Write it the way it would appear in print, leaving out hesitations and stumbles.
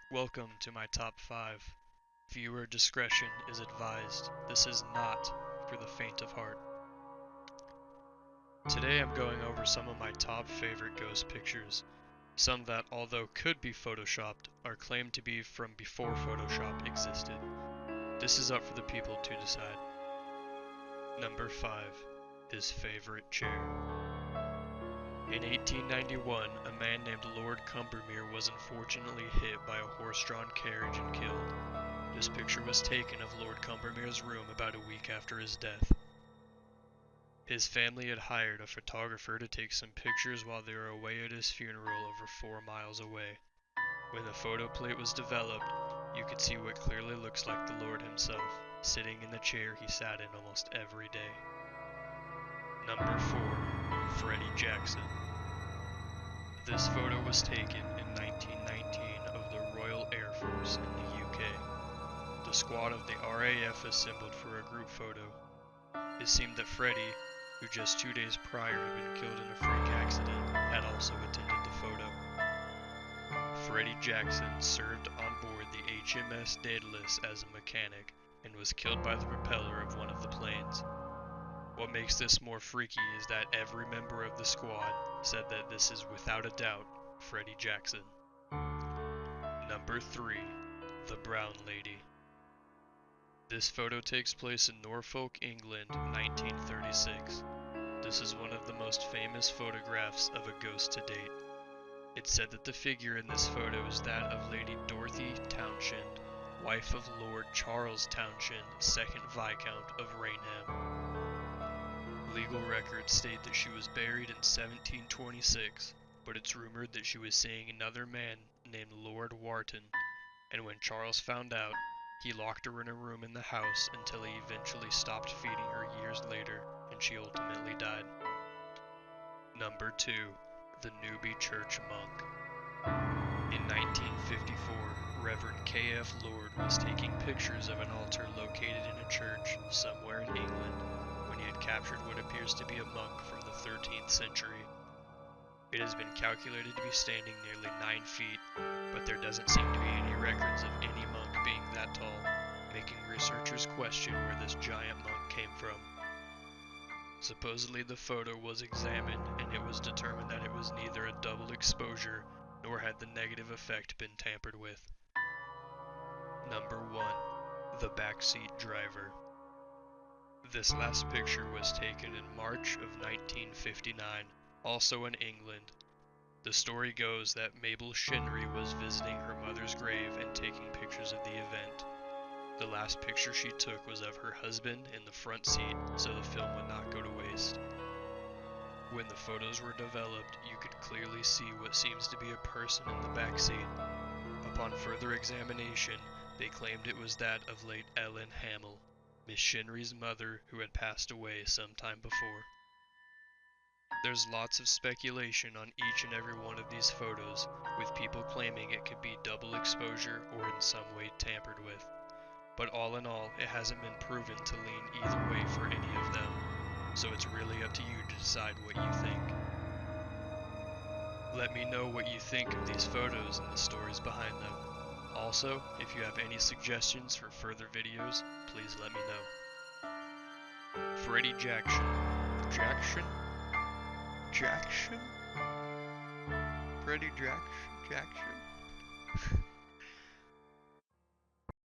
Welcome to my top 5. Viewer discretion is advised. This is not for the faint of heart. Today I'm going over some of my top favorite ghost pictures. Some that, although could be photoshopped, are claimed to be from before Photoshop existed. This is up for the people to decide. Number 5. His favorite chair. In 1891, a man named Lord Combermere was unfortunately hit by a horse-drawn carriage and killed. This picture was taken of Lord Combermere's room about a week after his death. His family had hired a photographer to take some pictures while they were away at his funeral over 4 miles away. When the photo plate was developed, you could see what clearly looks like the Lord himself, sitting in the chair he sat in almost every day. Number 4. Freddie Jackson. This photo was taken in 1919 of the Royal Air Force in the UK. The squad of the RAF assembled for a group photo. It seemed that Freddie, who just 2 days prior had been killed in a freak accident, had also attended the photo. Freddie Jackson served on board the HMS Daedalus as a mechanic and was killed by the propeller of one of the planes. What makes this more freaky is that every member of the squad said that this is without a doubt Freddie Jackson. Number 3. The Brown Lady. This photo takes place in Norfolk, England, 1936. This is one of the most famous photographs of a ghost to date. It's said that the figure in this photo is that of Lady Dorothy Townshend, wife of Lord Charles Townshend, 2nd Viscount of Rainham. Legal records state that she was buried in 1726, but it's rumored that she was seeing another man named Lord Wharton, and when Charles found out, he locked her in a room in the house until he eventually stopped feeding her years later, and she ultimately died. Number 2. The Newbie Church Monk. In 1954, Reverend K.F. Lord was taking pictures of an altar located in a church somewhere in England when he had captured what appears to be a monk from the 13th century. It has been calculated to be standing nearly 9 feet, but there doesn't seem to be any records of any monk being that tall, making researchers question where this giant monk came from. Supposedly the photo was examined and it was determined that it was neither a double exposure nor had the negative effect been tampered with. Number 1. The Backseat Driver. This last picture was taken in March of 1959, also in England. The story goes that Mabel Shinry was visiting her mother's grave and taking pictures of the event. The last picture she took was of her husband in the front seat, so the film would not go to waste. When the photos were developed, you could clearly see what seems to be a person in the back seat. Upon further examination, they claimed it was that of late Ellen Hamill, Miss Shinry's mother, who had passed away some time before. There's lots of speculation on each and every one of these photos, with people claiming it could be double exposure or in some way tampered with. But all in all, it hasn't been proven to lean either way for any of them, so it's really up to you to decide what you think. Let me know what you think of these photos and the stories behind them. Also, if you have any suggestions for further videos, please let me know. Freddie Jackson. Jackson? Freddie Jackson?